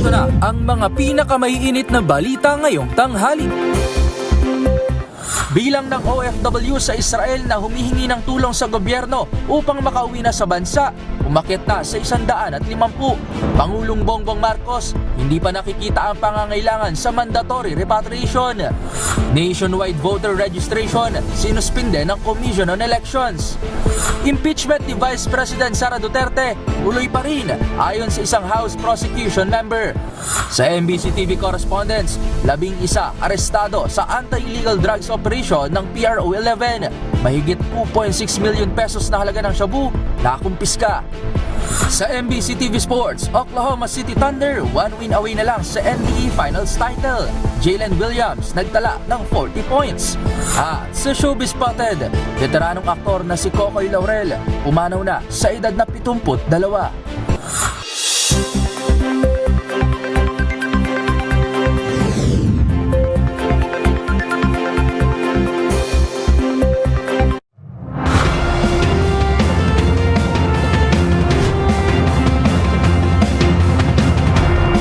Ito na ang mga pinakamaiinit na balita ngayong tanghali. Bilang ng OFW sa Israel na humihingi ng tulong sa gobyerno upang makauwi na sa bansa, umakyat na sa 150. Pangulong Bongbong Marcos, hindi pa nakikita ang pangangailangan sa mandatory repatriation. Nationwide voter registration, sinuspinde ng Commission on Elections. Impeachment ni Vice President Sara Duterte, uloy pa rin ayon sa isang House prosecution member. Sa MBC TV correspondents, 11 arestado sa anti-illegal drugs operation ng PRO 11. Mahigit 2.6 million pesos na halaga ng shabu na kumpiska. Sa MBC TV Sports, Oklahoma City Thunder 1 win away na lang sa NBA Finals title. Jalen Williams nagtala ng 40 points. At sa Showbiz Spotted, veteranong aktor na si Kokoy Laurel umanaw na sa edad na 72.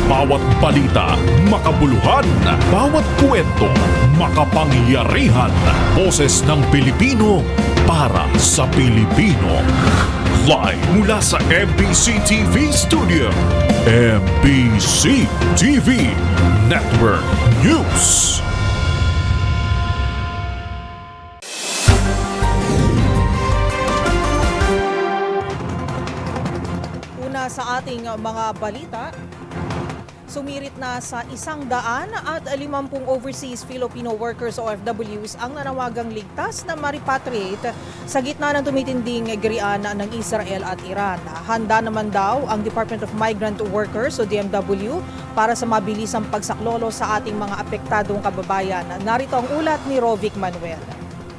Bawat balita, makabuluhan. Bawat kwento, makapangyarihan. Boses ng Pilipino para sa Pilipino. Live mula sa MBC TV Studio. MBC TV Network News. Una sa ating mga balita, sumirit na sa 150 overseas Filipino workers o OFWs ang nanawagang ligtas na ma-repatriate sa gitna ng tumitinding gerian ng Israel at Iran. Handa naman daw ang Department of Migrant Workers o DMW para sa mabilisang pagsaklolo sa ating mga apektadong kababayan. Narito ang ulat ni Rovic Manuel.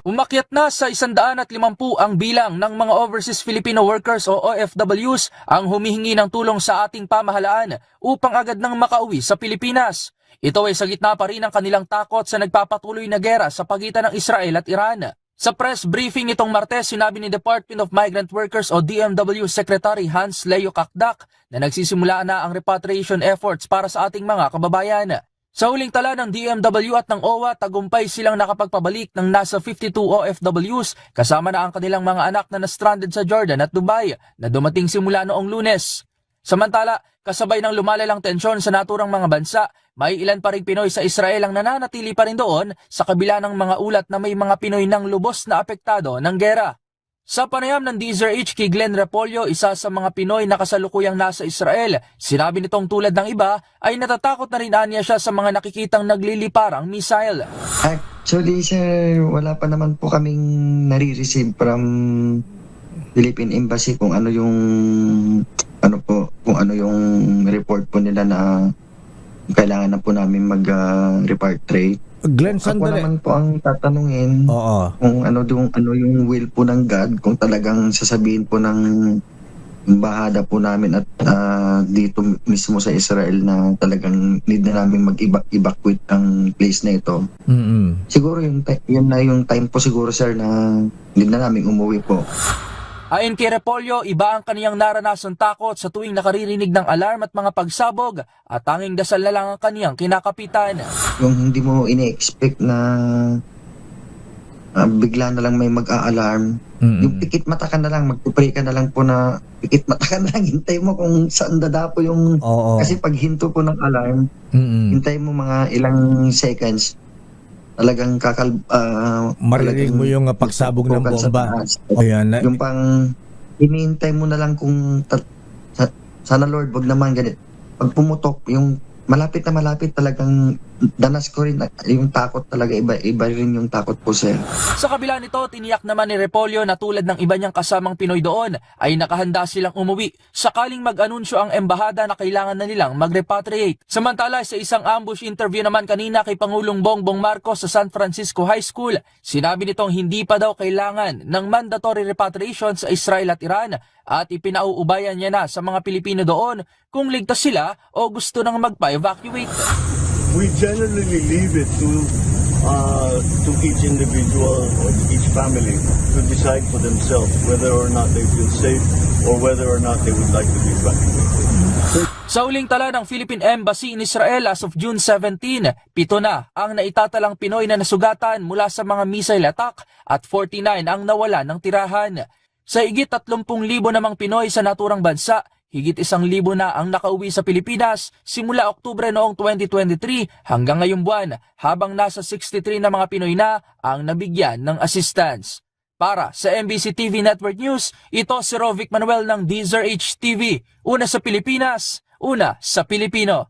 Umakyat na sa 150 ang bilang ng mga overseas Filipino workers o OFWs ang humihingi ng tulong sa ating pamahalaan upang agad nang makauwi sa Pilipinas. Ito ay sa gitna pa rin ng kanilang takot sa nagpapatuloy na gera sa pagitan ng Israel at Iran. Sa press briefing itong Martes, sinabi ni Department of Migrant Workers o DMW Secretary Hans Leo Kakdak na nagsisimula na ang repatriation efforts para sa ating mga kababayan. Sa huling tala ng DMW at ng OWA, tagumpay silang nakapagpabalik ng nasa 52 OFWs kasama na ang kanilang mga anak na na-stranded sa Jordan at Dubai na dumating simula noong Lunes. Samantala, kasabay ng lumalalang tensyon sa naturang mga bansa, may ilan pa ring Pinoy sa Israel ang nananatili pa rin doon sa kabila ng mga ulat na may mga Pinoy nang lubos na apektado ng gera. Sa panayam ng DZRH kay Glenn Repolyo, isa sa mga Pinoy na kasalukuyang nasa Israel, sinabi nitong tulad ng iba ay natatakot na rin anya siya sa mga nakikitang nagliliparang missile. Actually sir, wala pa naman po kaming nare-receive from Philippine Embassy kung ano yung report po nila na kailangan na po namin mag-repatriate. Glenn, Ako sandali. naman po ang tatanungin kung ano yung will po ng God, kung talagang sasabihin po ng bahada po namin at dito mismo sa Israel na talagang need na namin mag-evacuate ang place na ito. Siguro yun na yung time po siguro sir na need na namin umuwi po. Ayon kay Repolyo, iba ang kaniyang naranasang takot sa tuwing nakaririnig ng alarm at mga pagsabog at tanging dasal na lang ang kaniyang kinakapitan. Yung hindi mo ini-expect na bigla na lang may mag-a-alarm. Yung pikit mata ka na lang, magpupray ka na lang po na pikit mata ka na lang, hintay mo kung saan dadapo yung... Kasi pag hinto po ng alarm, hintay mo mga ilang seconds, talagang maririnig mo yung pagsabog ng bomba. Ayan. Yung pang hinihintay mo na lang kung sana Lord, wag naman ganit. Pag pumutok, yung malapit talagang danas ko rin yung takot talaga, iba rin yung takot po sir. Sa kabila nito, tiniyak naman ni Repolyo na tulad ng iba niyang kasamang Pinoy doon ay nakahanda silang umuwi sakaling mag-anunsyo ang embahada na kailangan na nilang mag-repatriate. Samantala, sa isang ambush interview naman kanina kay Pangulong Bongbong Marcos sa San Francisco High School, sinabi nitong hindi pa daw kailangan ng mandatory repatriation sa Israel at Iran at ipinauubayan niya na sa mga Pilipino doon kung ligtas sila o gusto nang magpa-evacuate. We generally leave it to each individual or to each family to decide for themselves whether or not they feel safe or whether or not they would like to be evacuated. Sa uling tala ng Philippine Embassy in Israel as of June 17, 7 na ang naitatalang Pinoy na nasugatan mula sa mga missile attack at 49 ang nawala ng tirahan. Sa higit 30,000 namang Pinoy sa naturang bansa, higit 1,000 na ang nakauwi sa Pilipinas simula Oktubre noong 2023 hanggang ngayong buwan, habang nasa 63 na mga Pinoy na ang nabigyan ng assistance. Para sa MBC TV Network News, ito si Rovic Manuel ng DZRH TV. Una sa Pilipinas, una sa Pilipino.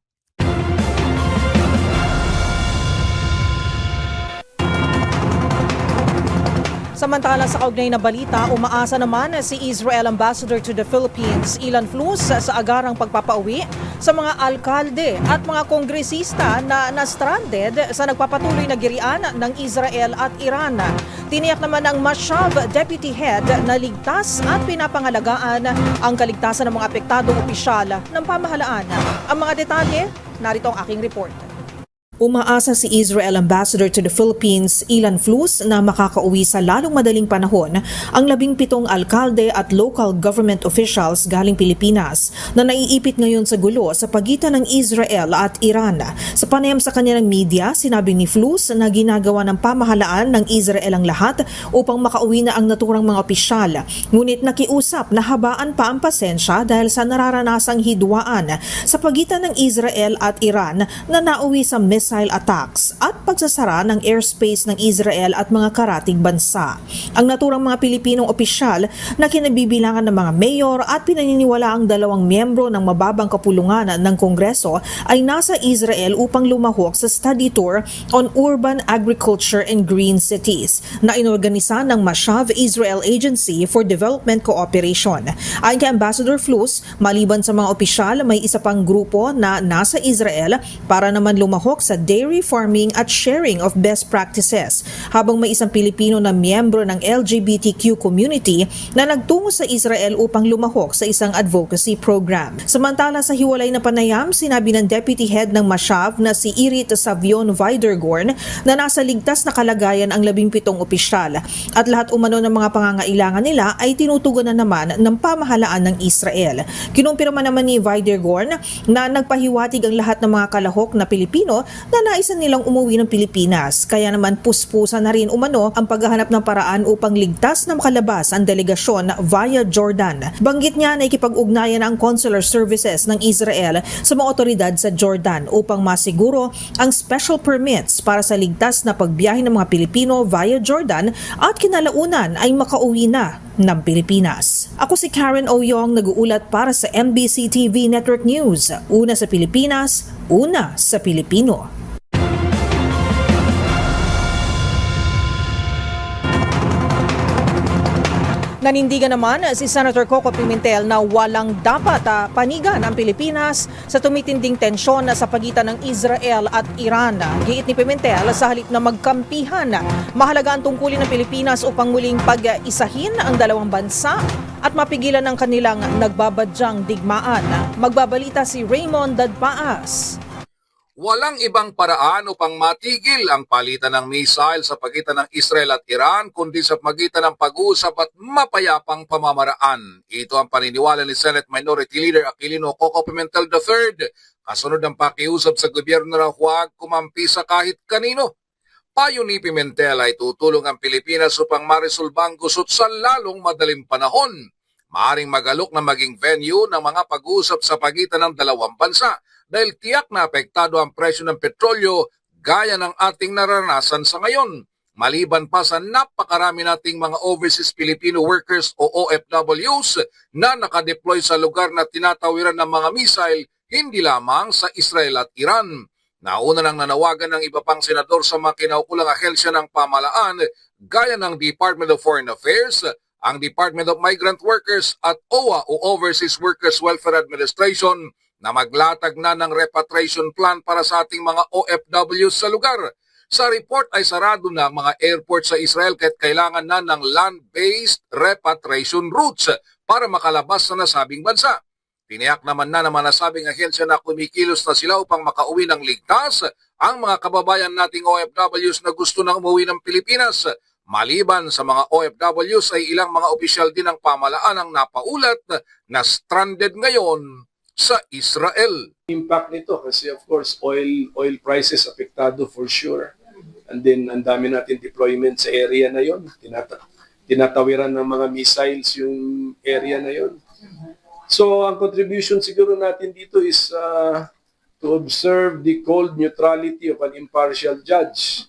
Samantala sa kaugnay na balita, umaasa naman si Israel Ambassador to the Philippines, Ilan Flus, sa agarang pagpapauwi sa mga alkalde at mga kongresista na na-stranded sa nagpapatuloy na girian ng Israel at Iran. Tiniyak naman ng Mashav Deputy Head na ligtas at pinapangalagaan ang kaligtasan ng mga apektadong opisyal ng pamahalaan. Ang mga detalye, narito ang aking report. Umaasa si Israel Ambassador to the Philippines, Ilan Flus, na makakauwi sa lalong madaling panahon ang 17 alkalde at local government officials galing Pilipinas na naiipit ngayon sa gulo sa pagitan ng Israel at Iran. Sa panayam sa kanyang media, sinabi ni Flus na ginagawa ng pamahalaan ng Israel ang lahat upang makauwi na ang naturang mga opisyal. Ngunit nakiusap na habaan pa ang pasensya dahil sa nararanasang hidwaan sa pagitan ng Israel at Iran na nauwi sa missile attacks at pagsasara ng airspace ng Israel at mga karatig bansa. Ang naturang mga Pilipinong opisyal na kinabibilangan ng mga mayor at pinaniniwala ang 2 miyembro ng mababang kapulungan ng Kongreso ay nasa Israel upang lumahok sa study tour on urban agriculture and green cities na inorganisa ng Mashav Israel Agency for Development Cooperation. Ayon kay Ambassador Flus, maliban sa mga opisyal, may isa pang grupo na nasa Israel para naman lumahok sa dairy farming at sharing of best practices, habang may isang Pilipino na miyembro ng LGBTQ community na nagtungo sa Israel upang lumahok sa isang advocacy program. Samantala sa hiwalay na panayam, sinabi ng Deputy Head ng Mashav na si Irit Savion Vidergorn na nasa ligtas na kalagayan ang 17 opisyal at lahat umano ng mga pangangailangan nila ay tinutugunan naman ng pamahalaan ng Israel. Kinumpirma naman ni Vidergorn na nagpahiwatig ang lahat ng mga kalahok na Pilipino na naisan nilang umuwi ng Pilipinas, kaya naman puspusa na rin umano ang paghahanap ng paraan upang ligtas na makalabas ang delegasyon via Jordan. Banggit niya na ikipag-ugnayan ang consular services ng Israel sa mga otoridad sa Jordan upang masiguro ang special permits para sa ligtas na pagbiyahe ng mga Pilipino via Jordan at kinalaunan ay makauwi na ng Pilipinas. Ako si Karen Oyong, nag-uulat para sa MBC TV Network News. Una sa Pilipinas, una sa Pilipino. Nanindigan naman si Senator Coco Pimentel na walang dapat panigan ang Pilipinas sa tumitinding tensyon sa pagitan ng Israel at Iran. Giit ni Pimentel, sa halip na magkampihan, mahalaga ang tungkulin ng Pilipinas upang muling pag-isahin ang dalawang bansa at mapigilan ang kanilang nagbabadyang digmaan. Magbabalita si Raymond Dadpaas. Walang ibang paraan upang matigil ang palitan ng missile sa pagitan ng Israel at Iran kundi sa pagitan ng pag-uusap at mapayapang pamamaraan. Ito ang paniniwala ni Senate Minority Leader Aquilino Coco Pimentel III, kasunod ng pakiusap sa gobyerno na huwag kumampi sa kahit kanino. Payo ni Pimentel ay tutulong ang Pilipinas upang maresolba ang gusot sa lalong madaling panahon. Maaring magalok na maging venue ng mga pag-uusap sa pagitan ng dalawang bansa dahil tiyak na apektado ang presyo ng petrolyo gaya ng ating naranasan sa ngayon. Maliban pa sa napakarami nating mga overseas Filipino workers o OFWs na nakadeploy sa lugar na tinatawiran ng mga missile, hindi lamang sa Israel at Iran. Nauna nang nanawagan ng iba pang senador sa mga kinaukulang ahensya ng pamahalaan gaya ng Department of Foreign Affairs, ang Department of Migrant Workers at OWA o Overseas Workers Welfare Administration na maglatag na ng repatriation plan para sa ating mga OFWs sa lugar. Sa report ay sarado na ang mga airport sa Israel kahit kailangan na ng land-based repatriation routes para makalabas sa nasabing bansa. Tiniyak naman na naman nasabing ahensya na kumikilos na sila upang makauwi ng ligtas ang mga kababayan nating OFWs na gusto nang umuwi ng Pilipinas. Maliban sa mga OFWs ay ilang mga opisyal din ng pamahalaan ang napaulat na stranded ngayon sa Israel. Impact nito kasi of course oil prices apektado for sure. And then ang dami natin deployment sa area na yon. Tinatawiran ng mga missiles yung area na yon. So ang contribution siguro natin dito is to observe the cold neutrality of an impartial judge.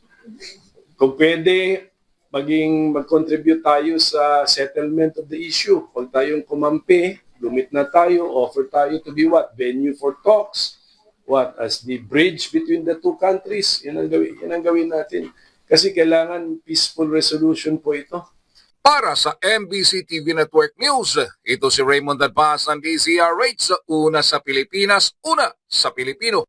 Kung pwede, mag-contribute tayo sa settlement of the issue. Huwag tayong kumampi, lumit na tayo, offer tayo to be what? Venue for talks. What? As the bridge between the two countries. Yan ang gawin natin. Kasi kailangan peaceful resolution po ito. Para sa MBC TV Network News, ito si Raymond Advaz ng DZRH, una sa Pilipinas, una sa Pilipino.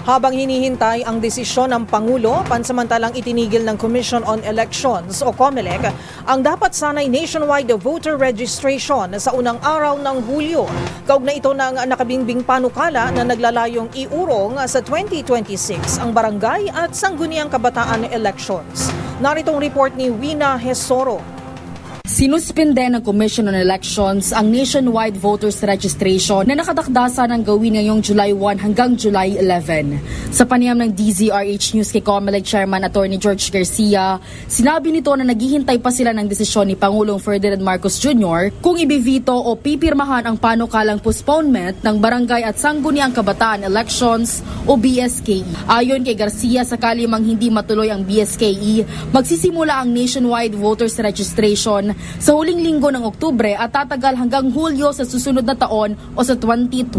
Habang hinihintay ang desisyon ng Pangulo, pansamantalang itinigil ng Commission on Elections o COMELEC ang dapat sanay nationwide voter registration sa unang araw ng Hulyo. Kaugnay ito ng nakabingbing panukala na naglalayong iurong sa 2026 ang barangay at sangguniang kabataan elections. Naritong report ni Wina Hesoro. Sinuspinde ng Commission on Elections ang nationwide voters registration na nakatakdasa ng gawin ngayong July 1 hanggang July 11. Sa panayam ng DZRH News kay COMELEC Chairman Attorney George Garcia, sinabi nito na naghihintay pa sila ng desisyon ni Pangulong Ferdinand Marcos Jr. kung ibivito o pipirmahan ang panukalang postponement ng barangay at sangguniang kabataan elections o BSKE. Ayon kay Garcia, sakali mang hindi matuloy ang BSKE, magsisimula ang nationwide voters registration sa huling linggo ng Oktubre at tatagal hanggang Hulyo sa susunod na taon o sa 2026.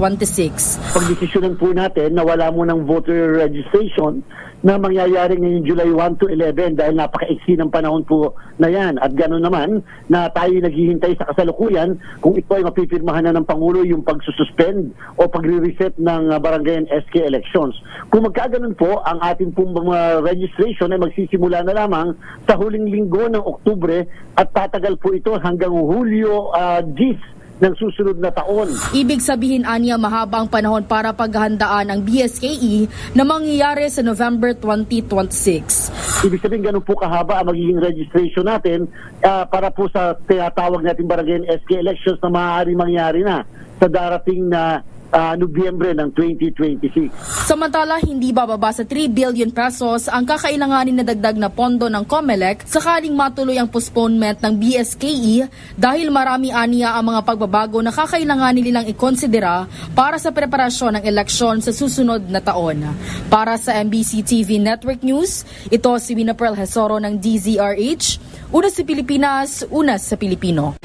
Pagdesisyonan po natin na wala mo ng voter registration na mangyayari ngayong July 1 to 11 dahil napaka-iksi ng panahon po na yan. At gano'n naman na tayo naghihintay sa kasalukuyan kung ito ay mapipirmahan na ng Pangulo yung pagsususpend o pagre-reset ng barangay and SK elections. Kung magkaganon po, ang ating pong mga registration ay magsisimula na lamang sa huling linggo ng Oktubre at tatagal po ito hanggang Hulyo 10 ng susunod na taon. Ibig sabihin aniya mahaba ang panahon para paghahandaan ang BSKE na mangyayari sa November 2026. Ibig sabihin ganun po kahaba ang magiging registration natin para po sa tinatawag natin barangay and SK elections na maaari mangyari na sa darating na Nobyembre ng 2026. Samantala, hindi bababa sa 3 billion pesos ang kakailanganin na dagdag na pondo ng COMELEC sakaling matuloy ang postponement ng BSKE dahil marami aniya ang mga pagbabago na kakailanganin nilang ikonsidera para sa preparasyon ng eleksyon sa susunod na taon. Para sa MBC TV Network News, ito si Wina Pearl Hesoro ng DZRH, una sa Pilipinas, una sa Pilipino.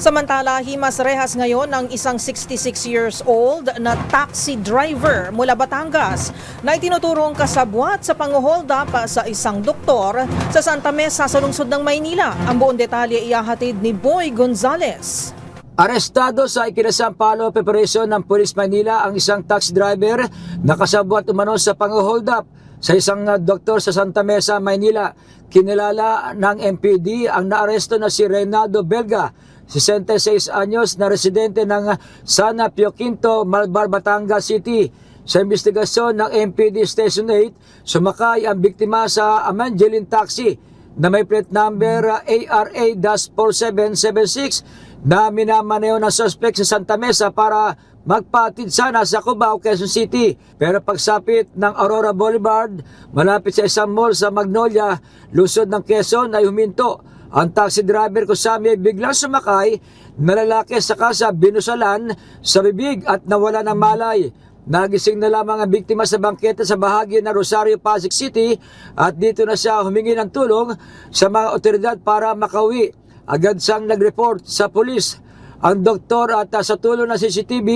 Samantala, himas rehas ngayon ng isang 66 years old na taxi driver mula Batangas na itinuturong kasabwat sa pang-hold up sa isang doktor sa Santa Mesa sa lungsod ng Maynila. Ang buong detalye ihahatid ni Boy Gonzales. Arestado sa ikinasampalo operasyon ng Police Manila ang isang taxi driver na kasabwat umano sa pang-hold up sa isang doktor sa Santa Mesa, Maynila. Kinilala ng MPD ang naaresto na si Reynaldo Belga, 66 anyos na residente ng Sana Pio Quinto, Malbar, Batangas City. Sa investigasyon ng MPD Station 8, sumakay ang biktima sa Evangeline Taxi na may plate number ARA-4776 na minamaneho ng suspect sa Santa Mesa para magpatid sana sa Cubao, Quezon City. Pero pagsapit ng Aurora Boulevard, malapit sa isang mall sa Magnolia, lungsod ng Quezon, ay huminto ang taxi driver kusami ay biglang sumakay na lalaki saka sa binusalan sa bibig at nawala ng malay. Nagising na lamang ang biktima sa bangketa sa bahagi ng Rosario, Pasig City at dito na siya humingi ng tulong sa mga otoridad para makauwi. Agad siyang nag-report sa pulis. Ang doktor at sa tulong ng CCTV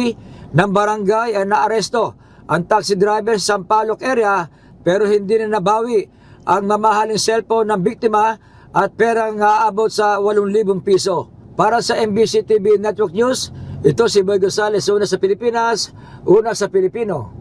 ng barangay ay naaresto ang taxi driver sa Sampaloc area pero hindi na nabawi ang mamahaling cellphone ng biktima at perang aabot sa 8,000 piso. Para sa MBC TV Network News, ito si Boy Gonzales, una sa Pilipinas, una sa Pilipino.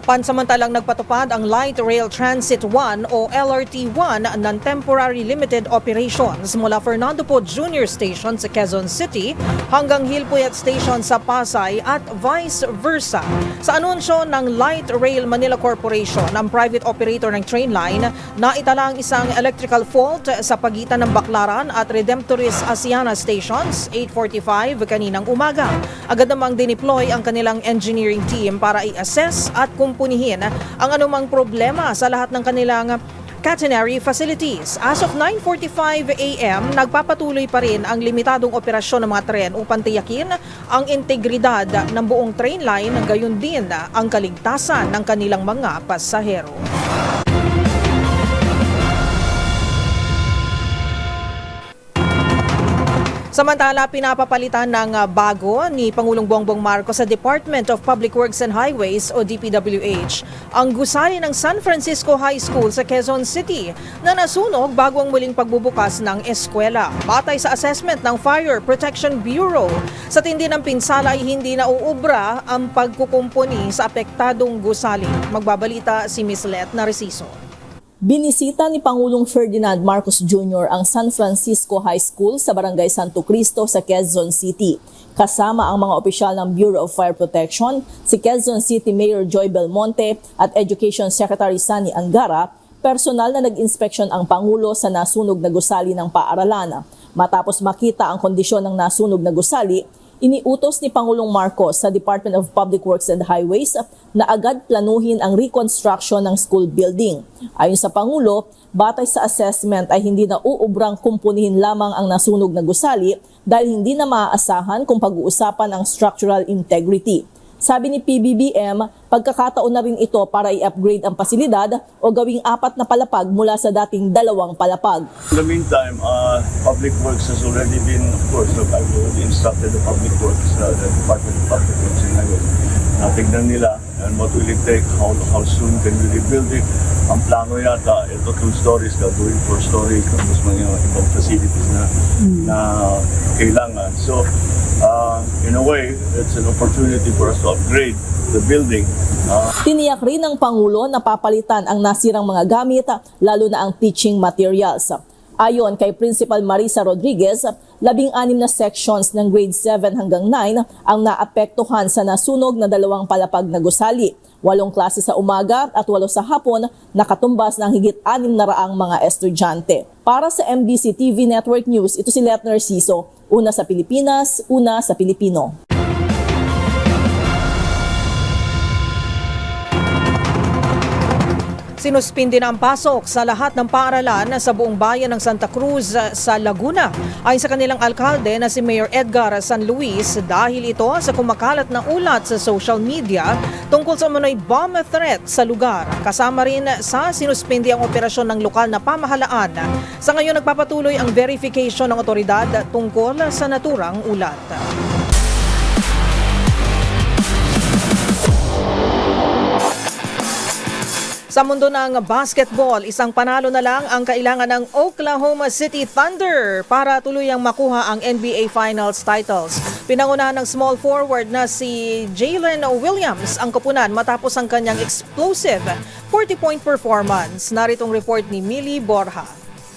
Pansamantalang nagpatupad ang Light Rail Transit 1 o LRT1 ng temporary limited operations mula Fernando Po Junior Station sa Quezon City hanggang Hilpuyat Station sa Pasay at vice versa. Sa anunsyo ng Light Rail Manila Corporation, ang private operator ng train line, naitala ang isang electrical fault sa pagitan ng Baclaran at Redemptorist Asiana Stations 8:45 kaninang umaga. Agad namang dineploy ang kanilang engineering team para i-assess at kumpunihin ang anumang problema sa lahat ng kanilang catenary facilities. As of 9:45 a.m., nagpapatuloy pa rin ang limitadong operasyon ng mga tren upang tiyakin ang integridad ng buong train line, gayon din ang kaligtasan ng kanilang mga pasahero. Samantala, pinapapalitan ng bago ni Pangulong Bongbong Marcos sa Department of Public Works and Highways o DPWH ang gusali ng San Francisco High School sa Quezon City na nasunog bago ang muling pagbubukas ng eskwela. Batay sa assessment ng Fire Protection Bureau, sa tindi ng pinsala ay hindi nauubra ang pagkukumpuni sa apektadong gusali. Magbabalita si Ms. Let Narciso. Binisita ni Pangulong Ferdinand Marcos Jr. ang San Francisco High School sa Barangay Santo Cristo sa Quezon City. Kasama ang mga opisyal ng Bureau of Fire Protection, si Quezon City Mayor Joy Belmonte at Education Secretary Sunny Angara, personal na nag-inspeksyon ang Pangulo sa nasunog na gusali ng paaralan. Matapos makita ang kondisyon ng nasunog na gusali, iniutos ni Pangulong Marcos sa Department of Public Works and Highways na agad planuhin ang reconstruction ng school building. Ayon sa Pangulo, batay sa assessment ay hindi na uubrang kumpunihin lamang ang nasunog na gusali dahil hindi na maaasahan kung pag-uusapan ang structural integrity. Sabi ni PBBM, pagkakataon na rin ito para i-upgrade ang pasilidad o gawing 4 na palapag mula sa dating 2 palapag. In the meantime, Public Works has already been, of course, I've already instructed the Public Works, the Department of Public Works and Highways. Tignan nila and what will it take, how soon can we rebuild it. Ang plano yata, ito 2 stories, gagawin 4 stories, tapos mga ibang facilities na kailangan. So, in a way, it's an opportunity for us to upgrade the building. Tiniyak rin ng Pangulo na papalitan ang nasirang mga gamit, lalo na ang teaching materials. Ayon kay Principal Marisa Rodriguez, 16 na sections ng grade 7 hanggang 9 ang naapektuhan sa nasunog na 2 palapag na gusali. 8 klase sa umaga at 8 sa hapon, nakatumbas ng higit 600 mga estudyante. Para sa MBC TV Network News, ito si Let Narciso. Una sa Pilipinas, una sa Pilipino. Sinuspindi na ang pasok sa lahat ng paaralan sa buong bayan ng Santa Cruz sa Laguna. Ayon sa kanilang alkalde na si Mayor Edgar San Luis, dahil ito sa kumakalat na ulat sa social media tungkol sa umano'y bomb threat sa lugar. Kasama rin sa sinuspindi ang operasyon ng lokal na pamahalaan. Sa ngayon nagpapatuloy ang verification ng otoridad tungkol sa naturang ulat. Sa mundo ng basketball, isang panalo na lang ang kailangan ng Oklahoma City Thunder para tuluyang makuha ang NBA Finals titles. Pinangunahan ng small forward na si Jalen Williams ang koponan matapos ang kanyang explosive 40-point performance. Naritong report ni Millie Borja.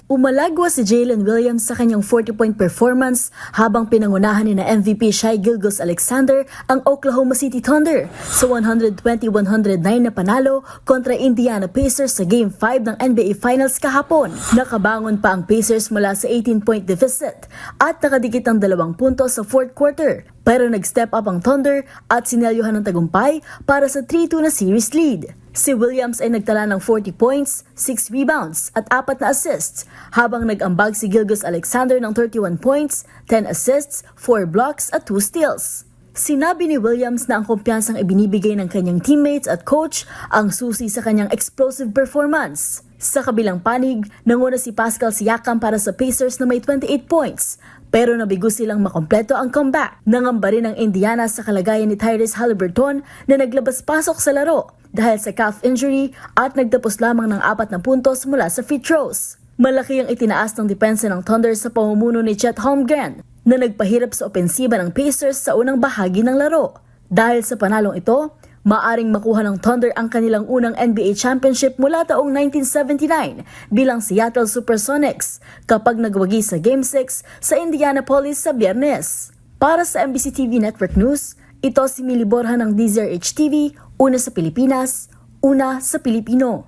Umalagwa si Jalen Williams sa kanyang 40-point performance habang pinangunahan ni na MVP Shai Gilgeous-Alexander ang Oklahoma City Thunder sa 120-109 na panalo kontra Indiana Pacers sa Game 5 ng NBA Finals kahapon. Nakabangon pa ang Pacers mula sa 18-point deficit at nakadikit ang 2 puntos sa fourth quarter. Pero nag-step up ang Thunder at sinelyuhan ng tagumpay para sa 3-2 na series lead. Si Williams ay nagtala ng 40 points, 6 rebounds at 4 na assists, habang nag-ambag si Gilgeous-Alexander ng 31 points, 10 assists, 4 blocks at 2 steals. Sinabi ni Williams na ang kumpiyansang ibinibigay ng kanyang teammates at coach ang susi sa kanyang explosive performance. Sa kabilang panig, nanguna si Pascal Siakam para sa Pacers na may 28 points, pero nabigo silang makompleto ang comeback. Nangamba rin ang Indiana sa kalagayan ni Tyrese Haliburton na naglabas-pasok sa laro dahil sa calf injury at nagtapos lamang ng 4 na puntos mula sa free throws. Malaki ang itinaas ng depensa ng Thunder sa pamumuno ni Chet Holmgren na nagpahirap sa opensiba ng Pacers sa unang bahagi ng laro. Dahil sa panalong ito, Maaring makuha ng Thunder ang kanilang unang NBA championship mula taong 1979 bilang Seattle Supersonics kapag nagwagi sa Game 6 sa Indianapolis sa Biyernes. Para sa MBC TV Network News, ito si Mili Borja ng DZRH TV, una sa Pilipinas, una sa Pilipino.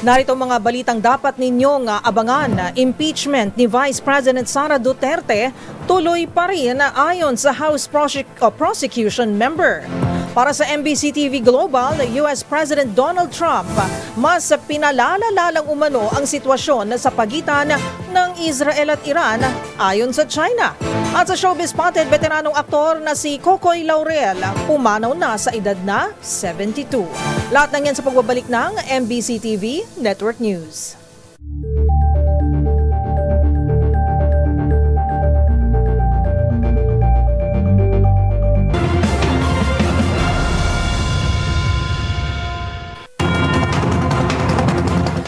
Narito mga balitang dapat ninyong abangan. Impeachment ni Vice President Sara Duterte tuloy pa rin ayon sa House Prosecution Member. Para sa MBC TV Global, US President Donald Trump mas pinalalalang umano ang sitwasyon sa pagitan ng Israel at Iran ayon sa China. At sa showbiz spotted, veteranong aktor na si Kokoy Laurel pumanaw na sa edad na 72. Lahat ng yan sa pagbabalik ng MBC TV Network News.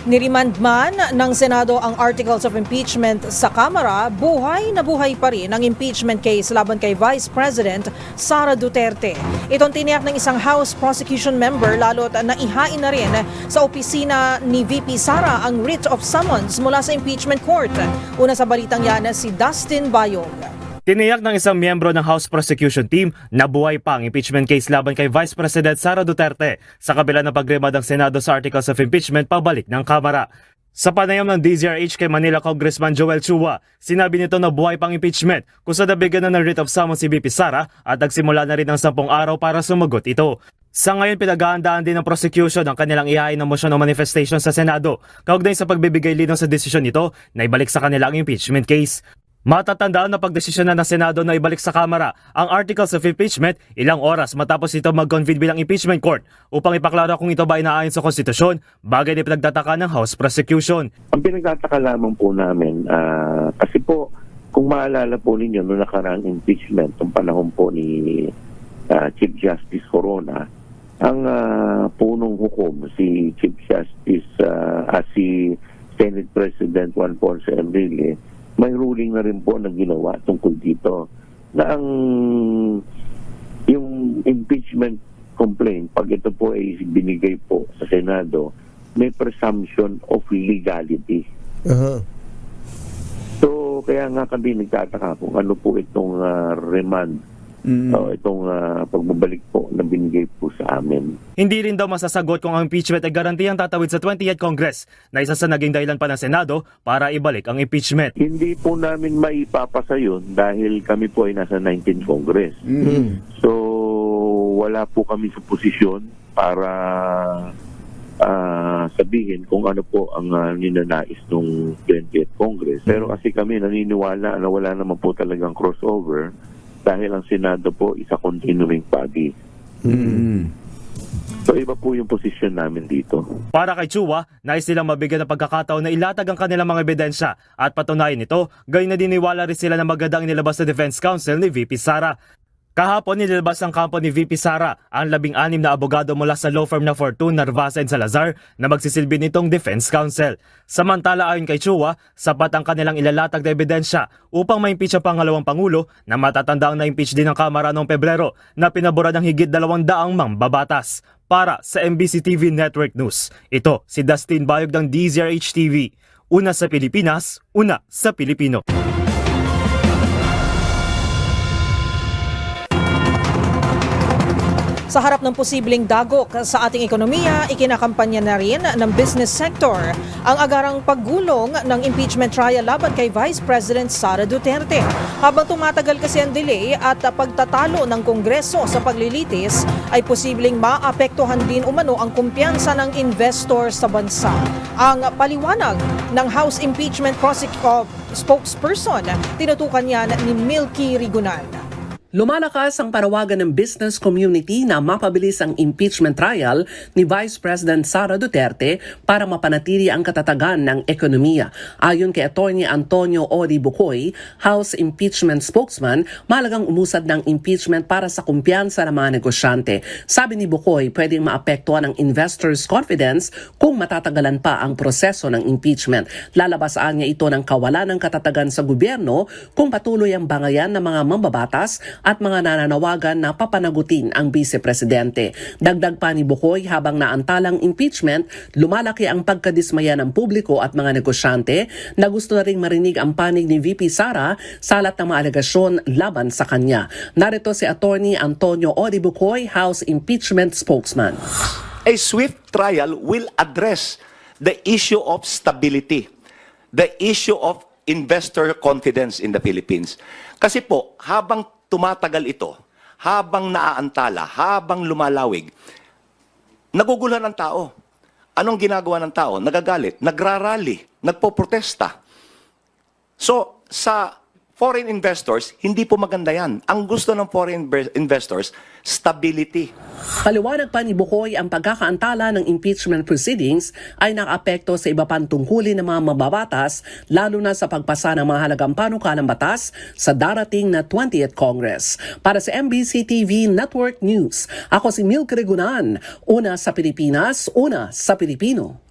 Nirimand man ng Senado ang Articles of Impeachment sa Kamara, buhay na buhay pa rin ang impeachment case laban kay Vice President Sara Duterte. Itong tiniyak ng isang House Prosecution Member lalo't naihain na rin sa opisina ni VP Sara ang writ of summons mula sa impeachment court. Una sa balitang yan si Dustin Bayog. Tiniyak ng isang miyembro ng House Prosecution Team na buhay pa ang impeachment case laban kay Vice President Sara Duterte sa kabila ng pagrimad ng Senado sa Articles of Impeachment pabalik ng Kamara. Sa panayam ng DZRH kay Manila Congressman Joel Chua, sinabi nito na buhay pang impeachment kung sa nabigyan na ng writ of summons si VP Sara at nagsimula na rin ng 10 araw para sumagot ito. Sa ngayon, pinaghahandaan din ng prosecution ang kanilang ihain ng motion o manifestation sa Senado kaugnay sa pagbibigay linaw sa desisyon nito na ibalik sa kanila ang impeachment case. Matatandaan na pagdesisyon na ng Senado na ibalik sa Kamara ang Articles of Impeachment ilang oras matapos ito mag-convene bilang impeachment court upang ipaklaro kung ito ba inaayon sa konstitusyon, bagay na pinagtataka ng House Prosecution. Ang pinagtataka lamang po namin, kasi po kung maalala po ninyo noong nakaraang impeachment, ng panahon po ni Chief Justice Corona, ang punong hukom, si Chief Justice, si Senate President Juan Ponce Enrile, may ruling na rin po na ginawa tungkol dito na ang yung impeachment complaint, pag ito po ay binigay po sa Senado, may presumption of legality. So, kaya nga kami nagtataka kung ano po itong remand o itong pagbabalik po na binigay po sa amin. Hindi rin daw masasagot kung ang impeachment ay garantiyang tatawid sa 20th Congress na isa sa naging dahilan pa ng Senado para ibalik ang impeachment. Hindi po namin maipapasa yun dahil kami po ay nasa 19th Congress. So, wala po kami sa posisyon para sabihin kung ano po ang ninanais ng 20th Congress. Pero kasi kami naniniwala na wala naman po talagang crossover dahil ang Senado po is a continuing body. So iba po yung posisyon namin dito. Para kay Chua, nais nilang mabigyan ng pagkakataon na ilatag ang kanilang mga ebidensya at patunayan ito, gayon na diniwala rin sila na magandang nilabas sa Defense Counsel ni VP Sara. Kahapon nilabas ng kampo ni VP Sara ang 16 na abogado mula sa law firm na Fortune, Narvasa and Salazar na magsisilbi nitong Defense Counsel. Samantala ayon kay Chua, sapat ang kanilang ilalatag na ebidensya upang ma-impeach ang pangalawang Pangulo na matatandaang na-impeach din ng Kamara noong Pebrero na pinabura ng higit 200 mambabatas. Para sa MBC TV Network News, ito si Dustin Bayog ng DZRH TV. Una sa Pilipinas, una sa Pilipino. Sa harap ng posibleng dagok sa ating ekonomiya, ikinakampanya na rin ng business sector ang agarang paggulong ng impeachment trial laban kay Vice President Sara Duterte. Habang tumatagal kasi ang delay at pagtatalo ng Kongreso sa paglilitis, ay posibleng maapektuhan din umano ang kumpiyansa ng investor sa bansa. Ang paliwanag ng House Impeachment Spokesperson, tinutukan yan ni Milky Rigunan. Lumalakas ang parawagan ng business community na mapabilis ang impeachment trial ni Vice President Sara Duterte para mapanatili ang katatagan ng ekonomiya. Ayon kay Attorney Antonio Ori Bucoy, House Impeachment Spokesman, mahalagang umusad ng impeachment para sa kumpiyansa ng mga negosyante. Sabi ni Bucoy, pwedeng maapektuhan ang investors' confidence kung matatagalan pa ang proseso ng impeachment. Lalabasaan niya ito ng kawalan ng katatagan sa gobyerno kung patuloy ang bangayan ng mga mambabatas at mga nananawagan na papanagutin ang vice-presidente. Dagdag pa ni Bucoy, habang naantalang impeachment, lumalaki ang pagkadismaya ng publiko at mga negosyante na gusto na ring marinig ang panig ni VP Sara sa lahat ng mga alegasyon laban sa kanya. Narito si Attorney Antonio Ori Bucoy, House Impeachment Spokesman. A swift trial will address the issue of stability, the issue of investor confidence in the Philippines. Kasi po, habang tumatagal ito, habang naaantala, habang lumalawig, naguguluhan ng tao. Anong ginagawa ng tao? Nagagalit, nagrarally, nagpoprotesta. So, sa foreign investors, hindi po maganda yan. Ang gusto ng foreign investors, stability. Paliwanag pa ni Bucoy, ang pagkakaantala ng impeachment proceedings ay nakaapekto sa iba pang tungkulin ng mga mababatas, lalo na sa pagpasa ng mga halagang panukalang batas sa darating na 20th Congress. Para sa MBC TV Network News, ako si Milk Regunan. Una sa Pilipinas, una sa Pilipino.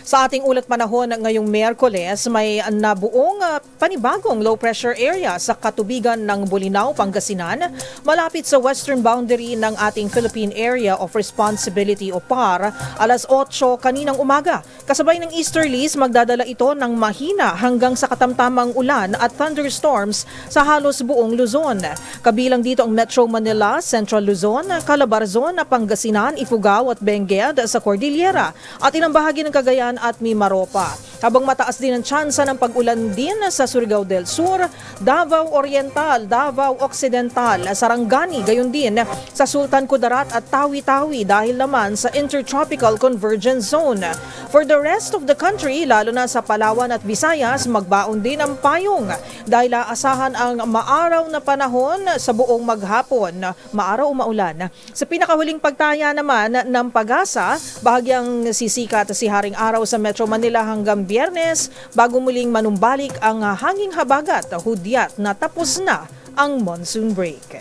Sa ating ulat panahon ngayong Miyerkules, may nabuong panibagong low pressure area sa katubigan ng Bolinao, Pangasinan, malapit sa western boundary ng ating Philippine Area of Responsibility o PAR, alas 8 kaninang umaga. Kasabay ng easterlies, magdadala ito ng mahina hanggang sa katamtamang ulan at thunderstorms sa halos buong Luzon. Kabilang dito ang Metro Manila, Central Luzon, Calabarzon, Pangasinan, Ifugao at Benguet sa Cordillera at ilang bahagi ng Cagayan at Mimaropa. Habang mataas din ang tsansa ng pag-ulan din sa Surigao del Sur, Davao Oriental, Davao Occidental, Sarangani, gayon din sa Sultan Kudarat at Tawi-Tawi dahil naman sa Intertropical Convergence Zone. For the rest of the country, lalo na sa Palawan at Visayas, magbaon din ang payong dahil aasahan ang maaraw na panahon sa buong maghapon, maaraw o maulan. Sa pinakahuling pagtaya naman ng Pag-asa, bahagyang sisikat si Haring Araw sa Metro Manila hanggang Biyernes bago muling manumbalik ang hanging habagat, hudyat na tapos na ang monsoon break.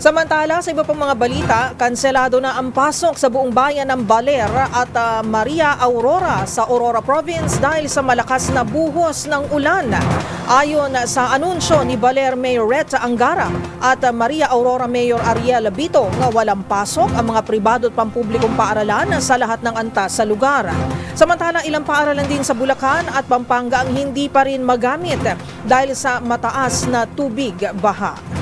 Samantala, sa iba pang mga balita, kanselado na ang pasok sa buong bayan ng Baler at Maria Aurora sa Aurora Province dahil sa malakas na buhos ng ulan. Ayon sa anunsyo ni Baler Mayor Retta Angara at Maria Aurora Mayor Ariel Bito nga walang pasok ang mga pribado at pampublikong paaralan sa lahat ng antas sa lugar. Samantala, ilang paaralan din sa Bulacan at Pampanga ang hindi pa rin magamit dahil sa mataas na tubig baha.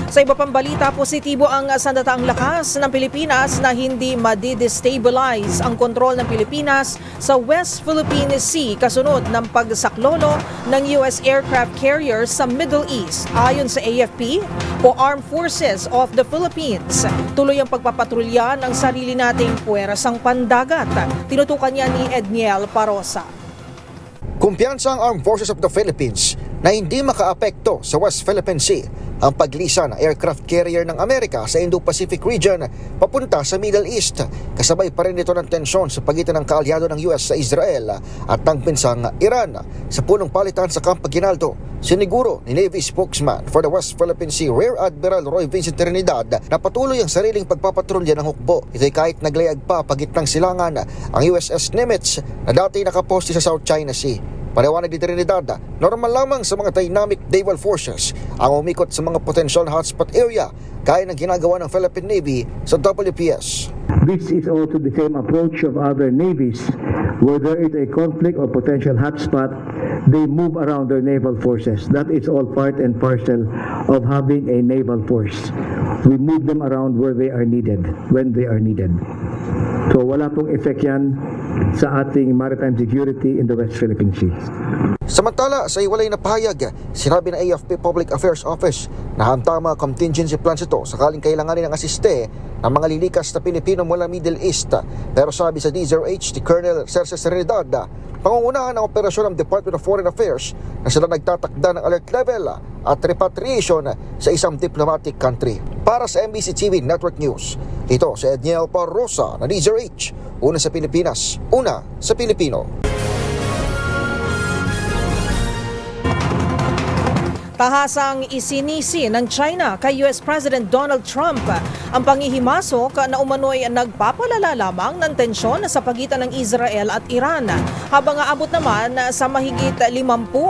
Sa iba pang balita, positibo ang sandataang lakas ng Pilipinas na hindi madidestabilize ang kontrol ng Pilipinas sa West Philippine Sea kasunod ng pagsaklolo ng US aircraft carriers sa Middle East. Ayon sa AFP o Armed Forces of the Philippines, tuloy ang pagpapatrolya ng sarili nating puwersang pandagat. Tinutukan niya ni Edniel Parosa. Kumpiyansa ang Armed Forces of the Philippines na hindi makaapekto sa West Philippine Sea ang paglisa ng aircraft carrier ng Amerika sa Indo-Pacific region papunta sa Middle East. Kasabay pa rin ito ng tensyon sa pagitan ng kaalyado ng US sa Israel at ng pinsang Iran. Sa punong palitan sa Camp Aguinaldo, siniguro ni Navy spokesman for the West Philippine Sea Rear Admiral Roy Vincent Trinidad na patuloy ang sariling pagpapatrolya ng hukbo. Ito'y kahit naglayag pa pagitnang silangan ang USS Nimitz na dati nakaposte sa South China Sea. Paliwanag ni Trinidad, normal lamang sa mga dynamic naval forces ang umikot sa mga potential hotspot area gaya ng ginagawa ng Philippine Navy sa WPS. This is also the same approach of other navies. Where there is a conflict or potential hotspot, they move around their naval forces. That is all part and parcel of having a naval force. We move them around where they are needed, when they are needed. So wala pong effect yan sa ating maritime security in the West Philippine Sea. Samantala, sa iwalay na pahayag, sinabi ng AFP Public Affairs Office na handa ang mga contingency plans ito sakaling kailanganin ng asiste ng mga lilikas na Pilipino mula Middle East. Pero sabi sa DZRH ni Colonel Sergio Serenidad, pangungunahan ang operasyon ng Department of Foreign Affairs na sila nagtatakda ng alert level at repatriation sa isang diplomatic country. Para sa MBC TV Network News, ito si Edniel Parrosa na DZRH, una sa Pilipinas, una sa Pilipino. Tahasang isinisi ng China kay US President Donald Trump ang panghihimasok na umano'y nagpapalala lamang ng tensyon sa pagitan ng Israel at Iran. Habang aabot naman sa mahigit 50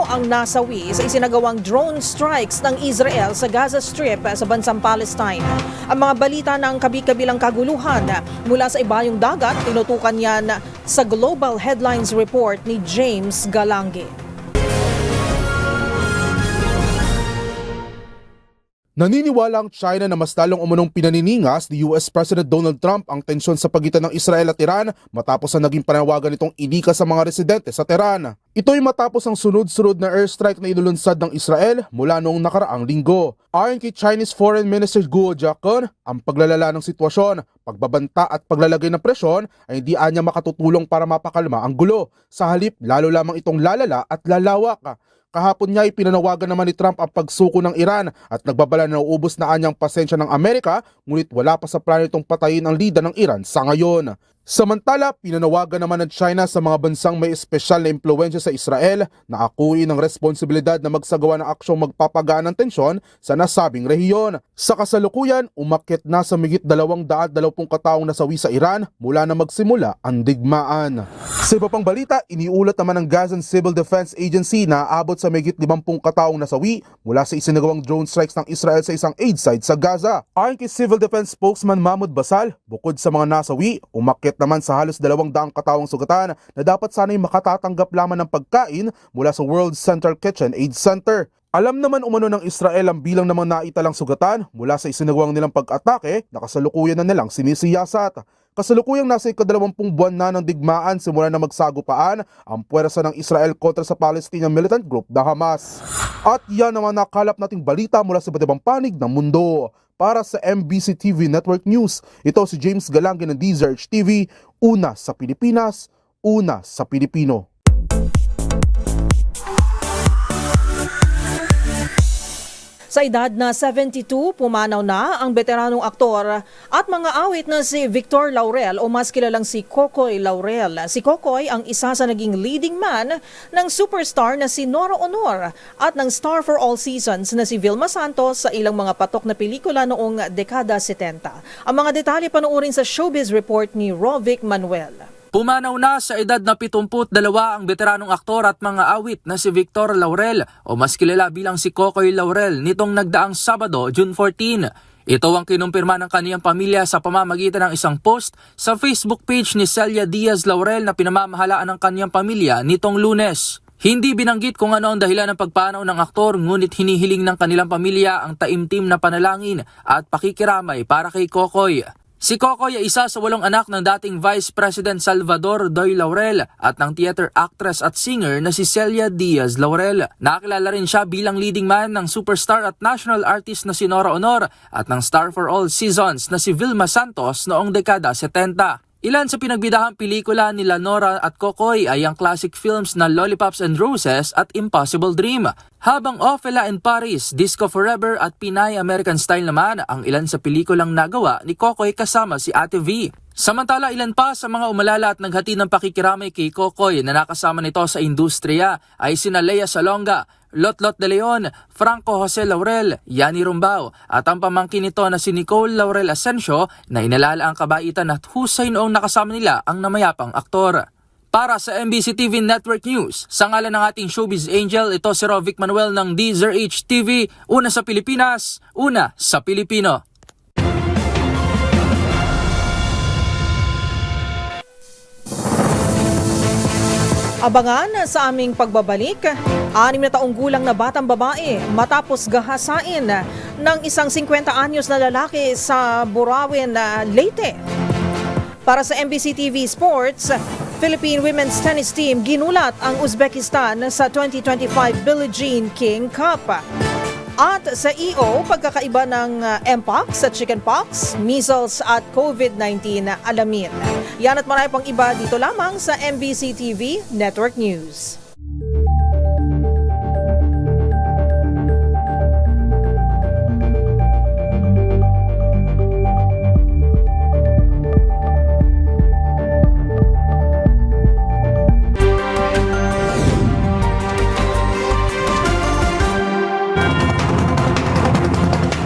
ang nasawi sa isinagawang drone strikes ng Israel sa Gaza Strip sa bansang Palestine. Ang mga balita ng kabi-kabilang kaguluhan mula sa ibayong dagat, tinutukan yan sa Global Headlines Report ni James Galangi. Naniniwala ang China na mas lalong umunong pinaniningas ni US President Donald Trump ang tensyon sa pagitan ng Israel at Iran matapos ang naging panawagan nitong inika sa mga residente sa Tehran. Ito'y matapos ang sunod-sunod na airstrike na ilulunsad ng Israel mula noong nakaraang linggo. Ayon kay Chinese Foreign Minister Guo Jiakun, ang paglalala ng sitwasyon, pagbabanta at paglalagay ng presyon ay hindi anya makatutulong para mapakalma ang gulo. Sa halip, lalo lamang itong lalala at lalawak. Kahapon niya ay pinanawagan naman ni Trump ang pagsuko ng Iran at nagbabala na nauubos na anyang pasensya ng Amerika, ngunit wala pa sa plano itong patayin ang leader ng Iran sa ngayon. Samantala, pinanawagan naman ng China sa mga bansang may espesyal na impluwensya sa Israel na akuin ang responsibilidad na magsagawa ng aksyong magpapagaan ng tensyon sa nasabing rehiyon. Sa kasalukuyan, umakyat na sa migit 220 kataong nasawi sa Iran mula na magsimula ang digmaan. Sa iba pang balita, iniulat naman ng Gazan Civil Defense Agency na aabot sa migit 50 kataong nasawi mula sa isinagawang drone strikes ng Israel sa isang aid site sa Gaza. Ayon kay Civil Defense spokesman Mahmoud Basal, bukod sa mga nasawi, umakyat naman sa halos 200 katawang sugatan na dapat sana'y makatatanggap lamang ng pagkain mula sa World Central Kitchen Aid Center. Alam naman umano ng Israel ang bilang ng mga naitalang sugatan mula sa isinagawang nilang pag-atake na kasalukuyan na nilang sinisiyasat. Kasalukuyang nasa 20 buwan na ng digmaan simula na magsagupaan ang puwersa ng Israel kontra sa Palestinian militant group na Hamas. At yan naman nakalap nating balita mula sa iba't ibang panig ng mundo. Para sa MBC TV Network News, ito si James Galangi ng DZRH TV, una sa Pilipinas, una sa Pilipino. Sa edad na 72, pumanaw na ang veteranong aktor at mga awit na si Victor Laurel o mas kilalang si Kokoy Laurel. Si Kokoy ang isa sa naging leading man ng superstar na si Nora Honor at ng star for all seasons na si Vilma Santos sa ilang mga patok na pelikula noong dekada 70. Ang mga detalye panoorin sa Showbiz Report ni Rovic Manuel. Pumanaw na sa edad na 72 ang veteranong aktor at mga awit na si Victor Laurel o mas kilala bilang si Kokoy Laurel nitong nagdaang Sabado, June 14. Ito ang kinumpirma ng kaniyang pamilya sa pamamagitan ng isang post sa Facebook page ni Celia Diaz Laurel na pinamamahalaan ng kaniyang pamilya nitong Lunes. Hindi binanggit kung ano ang dahilan ng pagpanaw ng aktor, ngunit hinihiling ng kanilang pamilya ang taimtim na panalangin at pakikiramay para kay Kokoy. Si Kokoy ay isa sa 8 anak ng dating Vice President Salvador Doy Laurel at ng theater actress at singer na si Celia Diaz Laurel. Nakilala rin siya bilang leading man ng superstar at national artist na si Nora Honor at ng star for all seasons na si Vilma Santos noong dekada 70. Ilan sa pinagbidahang pelikula nila Nora at Kokoy ay ang classic films na Lollipops and Roses at Impossible Dream. Habang Ophelia in Paris, Disco Forever at Pinay American Style naman ang ilan sa pelikulang nagawa ni Kokoy kasama si Ate V. Samantala, ilan pa sa mga umalala at naghatid ng pakikiramay kay Kokoy na nakasama nito sa industriya ay sina Lea Salonga, Lotlot de Leon, Franco Jose Laurel, Yani Rumbao at ang pamangkin nito na si Nicole Laurel Asensio na inalala ang kabaitan at husay noong nakasama nila ang namayapang aktor. Para sa MBC TV Network News, sa ngalan ng ating showbiz angel, ito si Rovic Manuel ng DZRH TV, una sa Pilipinas, una sa Pilipino. Abangan sa aming pagbabalik, 6 na taong gulang na batang babae matapos gahasain ng isang 50 anyos na lalaki sa Burawin, Leyte. Para sa MBC TV Sports, Philippine women's tennis team ginulat ang Uzbekistan sa 2025 Billie Jean King Cup. At sa EO, pagkakaiba ng Mpox at chickenpox, measles at COVID-19 alamin. Yan at marami pang iba dito lamang sa MBC TV Network News.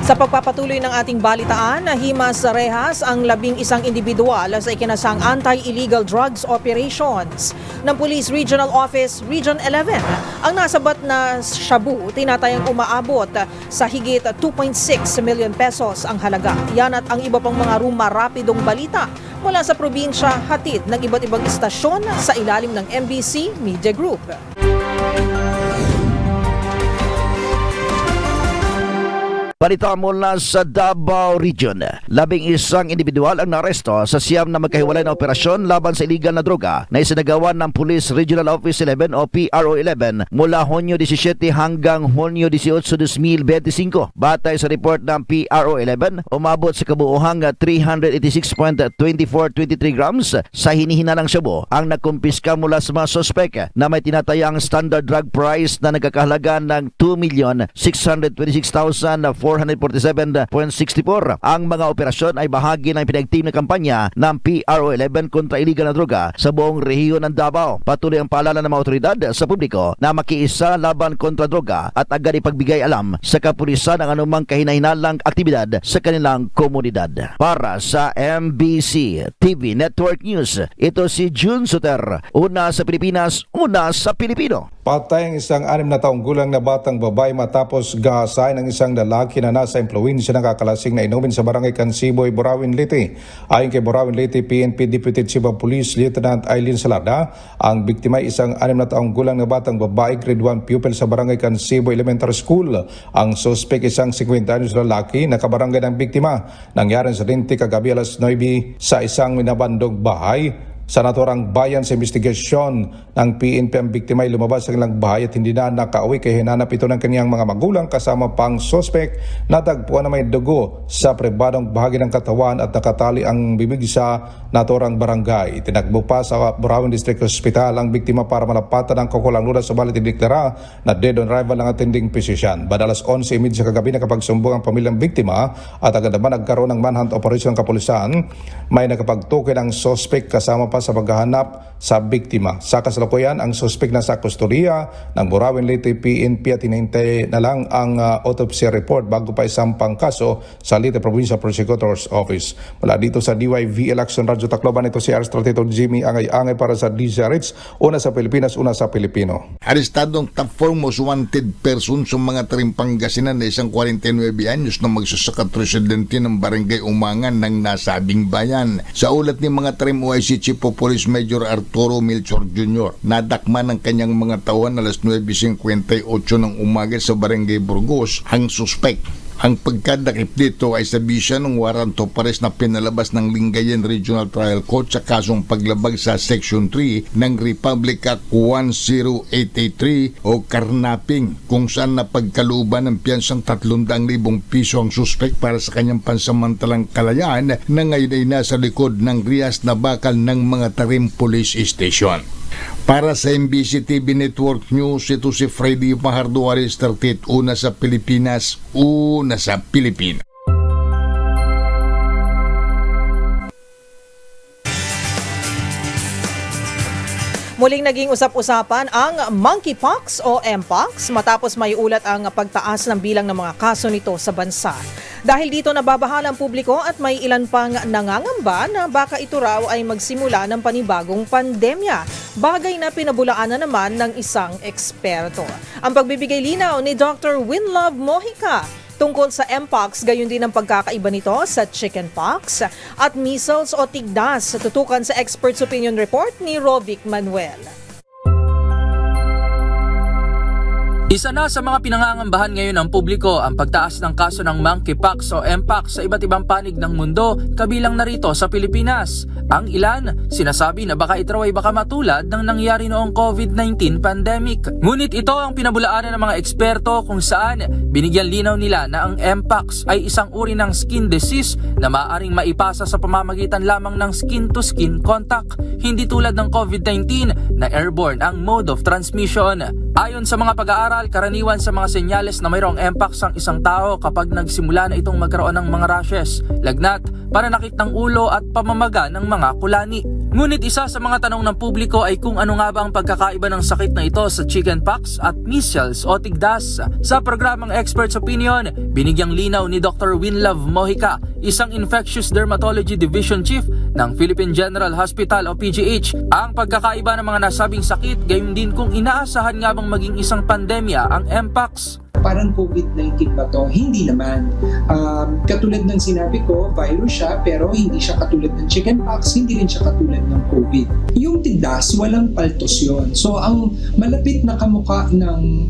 Sa pagpapatuloy ng ating balitaan, nahimas sa rehas ang 11 individual sa ikinasang anti-illegal drugs operations ng Police Regional Office Region 11. Ang nasabat na shabu tinatayang umaabot sa higit 2.6 million pesos ang halaga. Yan at ang iba pang mga rumorapidong balita mula sa probinsya, hatid ng iba't ibang istasyon sa ilalim ng MBC Media Group. Balita mula sa Davao Region. 11 individual ang naresto sa siyam na magkahiwalay na operasyon laban sa iligal na droga na isinagawa ng Police Regional Office 11 o PRO 11 mula Hunyo 17 hanggang Hunyo 18, 2025. Batay sa report ng PRO 11, umabot sa kabuuhang 386.2423 grams sa hinihinalang shabu ang nakumpiska mula sa mga sospek na may tinatayang standard drug price na nagkakahalaga ng 2,626,447.64. Ang mga operasyon ay bahagi ng pinagteam na kampanya ng PRO 11 kontra iligal na droga sa buong rehiyon ng Davao. Patuloy ang paalala ng mga otoridad sa publiko na makiisa laban kontra droga at agad ipagbigay alam sa kapulisan ang anumang kahinahinalang aktibidad sa kanilang komunidad. Para sa MBC TV Network News, ito si June Suter. Una sa Pilipinas, una sa Pilipino. Patay ang isang 6 na taong gulang na batang babae matapos gahasain ng isang lalaki na nasa impluwensya ng kakalasing na inumin sa barangay Kansiboy, Borawin, Leyte. Ayon kay Borawin Leyte PNP Deputy Chief of Police Lieutenant Eileen Salada, ang biktima ay isang 6 na taong gulang na batang babae, grade 1 pupil sa barangay Kansiboy Elementary School. Ang suspect isang 50 anyos lalaki na kabarangay ng biktima. Nangyari sa Leyte kagabi alas 9 sa isang minabandog bahay. Sa naturang bayan sa investigasyon ng PNP, ang biktima ay lumabas sa kanilang bahay at hindi na nakauwi kaya hinanap ito ng kanyang mga magulang kasama pang suspect. Natagpuan na may dugo sa pribadong bahagi ng katawan at nakatali ang bibig sa naturang barangay. Tinagbo pa sa Borawin District Hospital ang biktima para malapatan ang kakulangan, subalit ideklara na dead on arrival ang attending physician. Badalas 11:30 sa kagabi nakapagsumbong ang pamilyang biktima at agad naman nagkaroon ng manhunt operation ng kapulisan. May nakapagtukoy ng suspect kasama pa sa paghahanap sa biktima. Sa kasalukuyan, ang suspect na sa kustodiya ng Borawin Leyte PNP at hinihintay na lang ang autopsy report bago pa isampang kaso sa Leyte Provincial Prosecutor's Office. Mula dito sa DYV Election Radyo Tacloban, ito si Arstratetor Jimmy Angay-Angay para sa DZRH, una sa Pilipinas, una sa Pilipino. Arestadong top 4 most wanted person sa mga Pangasinan na isang 49 anyos na magsasakat residente ng Barangay Umangan ng nasabing bayan. Sa ulat ni mga OIC Chief of Police Major Arturo Melchor Jr., nadakma ng kanyang mga tauhan alas 9:58 ng umaga sa Barangay Burgos ang suspect. Ang pagkadakip dito ay sabi siya ng warrant of arrest na pinalabas ng Lingayen Regional Trial Court sa kasong paglabag sa Section 3 ng Republic Act 10883 o karnaping, kung saan napagkalooban ng piyansang 300,000 piso ang suspect para sa kanyang pansamantalang kalayaan na ngayon ay nasa likod ng Rias na bakal ng mga Tarim Police Station. Para sa MBC TV Network News, ito si Freddy Fajardo Aristertit, una sa Pilipinas, una sa Pilipino. Muling naging usap-usapan ang monkeypox o Mpox matapos may ulat ang pagtaas ng bilang ng mga kaso nito sa bansa. Dahil dito nababahala ang publiko at may ilan pang nangangamba na baka ito raw ay magsimula ng panibagong pandemya, bagay na pinabulaan na naman ng isang eksperto. Ang pagbibigay linaw ni Dr. Winlove Mojica tungkol sa Mpox, gayon din ang pagkakaiba nito sa chickenpox at measles o tigdas. Tutukan sa Expert's Opinion Report ni Rovic Manuel. Isa na sa mga pinangangambahan ngayon ng publiko ang pagtaas ng kaso ng monkeypox o mpox sa iba't ibang panig ng mundo, kabilang narito sa Pilipinas. Ang ilan, sinasabi na baka ito ay baka matulad ng nangyari noong COVID-19 pandemic. Ngunit ito ang pinabulaanan ng mga eksperto kung saan binigyan linaw nila na ang mpox ay isang uri ng skin disease na maaaring maipasa sa pamamagitan lamang ng skin-to-skin contact, hindi tulad ng COVID-19 na airborne ang mode of transmission. Ayon sa mga pag-aaral, karaniwan sa mga senyales na mayroong mpox ang isang tao kapag nagsimula na itong magkaroon ng mga rashes, lagnat, pananakit ng ulo at pamamaga ng mga kulani. Ngunit isa sa mga tanong ng publiko ay kung ano nga ba ang pagkakaiba ng sakit na ito sa chickenpox at measles o tigdas. Sa programang Expert's Opinion, binigyang linaw ni Dr. Winlove Mojica, isang Infectious Dermatology Division Chief ng Philippine General Hospital o PGH, ang pagkakaiba ng mga nasabing sakit, gayon din kung inaasahan nga bang maging isang pandemya ang mpox. Parang COVID-19 ba to? Hindi naman. Katulad ng sinabi ko, virus siya, pero hindi siya katulad ng chickenpox, hindi rin siya katulad ng COVID. Yung tigdas, walang paltos yon. So, ang malapit na kamukha ng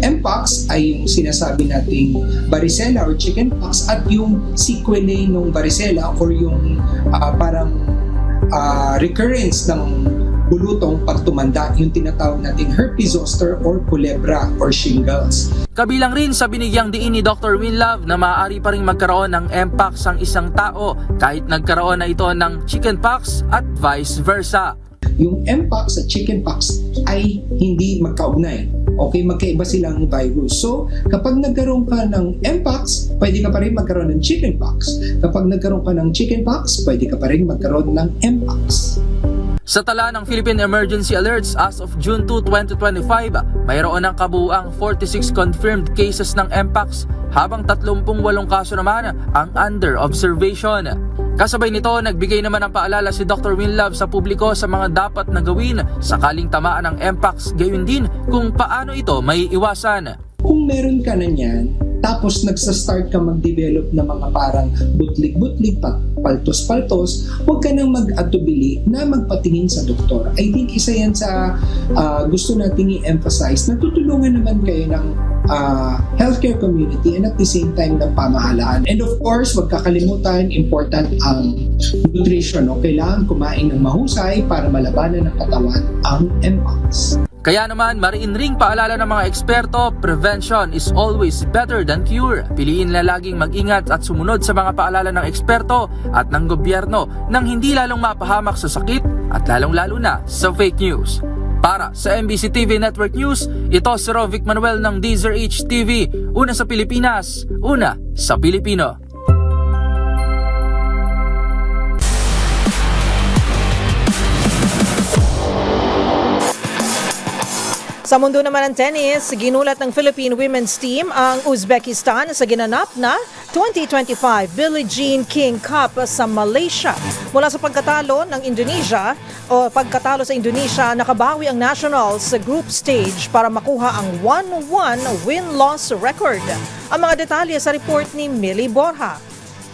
mpox ay yung sinasabi nating varicella or chickenpox at yung sequelae ng varicella or yung parang recurrence ng bulutong pagtumanda, yung tinatawag nating herpes zoster or culebra or shingles. Kabilang rin sa binigyang diin ni Dr. Winlove na maaari pa rin magkaroon ng mpox ang isang tao kahit nagkaroon na ito ng chickenpox at vice versa. Yung mpox at chickenpox ay hindi magkaugnay. Okay, magkaiba silang virus. So, kapag nagkaroon ka ng mpox, pwede ka pa rin magkaroon ng chickenpox. Kapag nagkaroon ka ng chickenpox, pwede ka pa rin magkaroon ng mpox. Sa tala ng Philippine Emergency Alerts as of June 2, 2025, mayroon ng kabuuang 46 confirmed cases ng mpox habang 38 kaso naman ang under observation. Kasabay nito, nagbigay naman ng paalala si Dr. Winlove sa publiko sa mga dapat na gawin sakaling tamaan ng mpox, gayon din kung paano ito may iwasan. Kung meron ka na niyan, tapos nagsa-start ka mag-develop ng mga parang butlig-butlig, paltos-paltos, huwag ka nang mag-atubili na magpatingin sa doktor. I think isa yan sa gusto nating i-emphasize na tutulungan naman kayo ng healthcare community and at the same time ng pamahalaan. And of course, huwag kakalimutan, important ang nutrition. No? Kailangan kumain ng mahusay para malabanan ng katawan ang mpox. Kaya naman, mariin ring paalala ng mga eksperto, prevention is always better than cure. Piliin na laging mag-ingat at sumunod sa mga paalala ng eksperto at ng gobyerno nang hindi lalong mapahamak sa sakit at lalong-lalo na sa fake news. Para sa MBC TV Network News, ito si Rovic Manuel ng DZRH TV. Una sa Pilipinas, una sa Pilipino. Sa mundo naman ng tennis, ginulat ng Philippine women's team ang Uzbekistan sa ginanap na 2025 Billie Jean King Cup sa Malaysia. Mula sa pagkatalo sa Indonesia, nakabawi ang nationals sa group stage para makuha ang 1-1 win-loss record. Ang mga detalye sa report ni Millie Borja.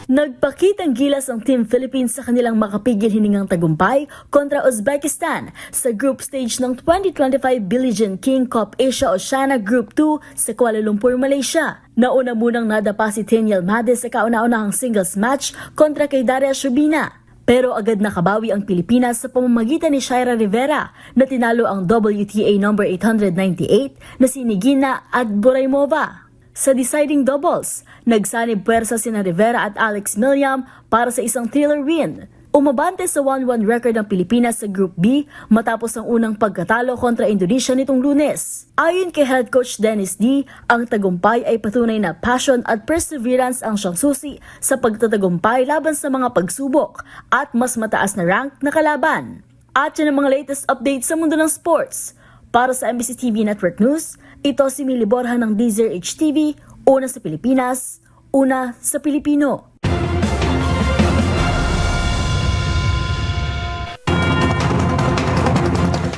Nagpakitang gilas ang Team Philippines sa kanilang makapigil hiningang tagumpay kontra Uzbekistan sa group stage ng 2025 Billie Jean King Cup Asia Oceania Group 2 sa Kuala Lumpur, Malaysia. Nauna munang nadapa si Teniel Mades sa kauna-unahang singles match kontra kay Daria Shubina. Pero agad nakabawi ang Pilipinas sa pamamagitan ni Shaira Rivera na tinalo ang WTA number 898 na si Nigina Adboraimova. Sa deciding doubles, nagsanib puwersa sina Rivera at Alex Milliam para sa isang thriller win. Umabante sa 1-1 record ng Pilipinas sa Group B matapos ang unang pagkatalo kontra Indonesia nitong Lunes. Ayon kay head coach Dennis D, ang tagumpay ay patunay na passion at perseverance ang siyang susi sa pagtatagumpay laban sa mga pagsubok at mas mataas na rank na kalaban. At yan ang mga latest updates sa mundo ng sports. Para sa MBC TV Network News, ito si Millie Borja ng DZRH TV, una sa Pilipinas, una sa Pilipino.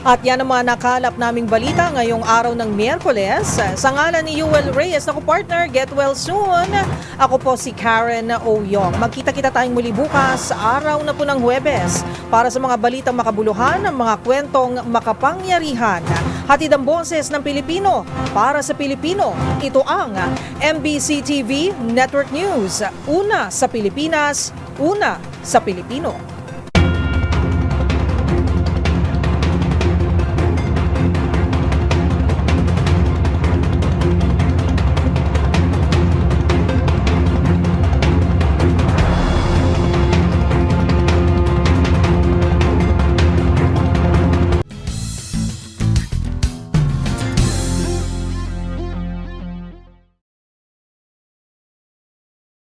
At yan ang mga nakalap naming balita ngayong araw ng Miyerkules. Sa ngalan ni Yuel Reyes, ako partner, get well soon. Ako po si Karen Oyong. Magkita-kita tayong muli bukas, araw na po ng Huwebes, para sa mga balitang makabuluhan, mga kwentong makapangyarihan. Hatid ang boses ng Pilipino para sa Pilipino. Ito ang MBC TV Network News. Una sa Pilipinas, una sa Pilipino.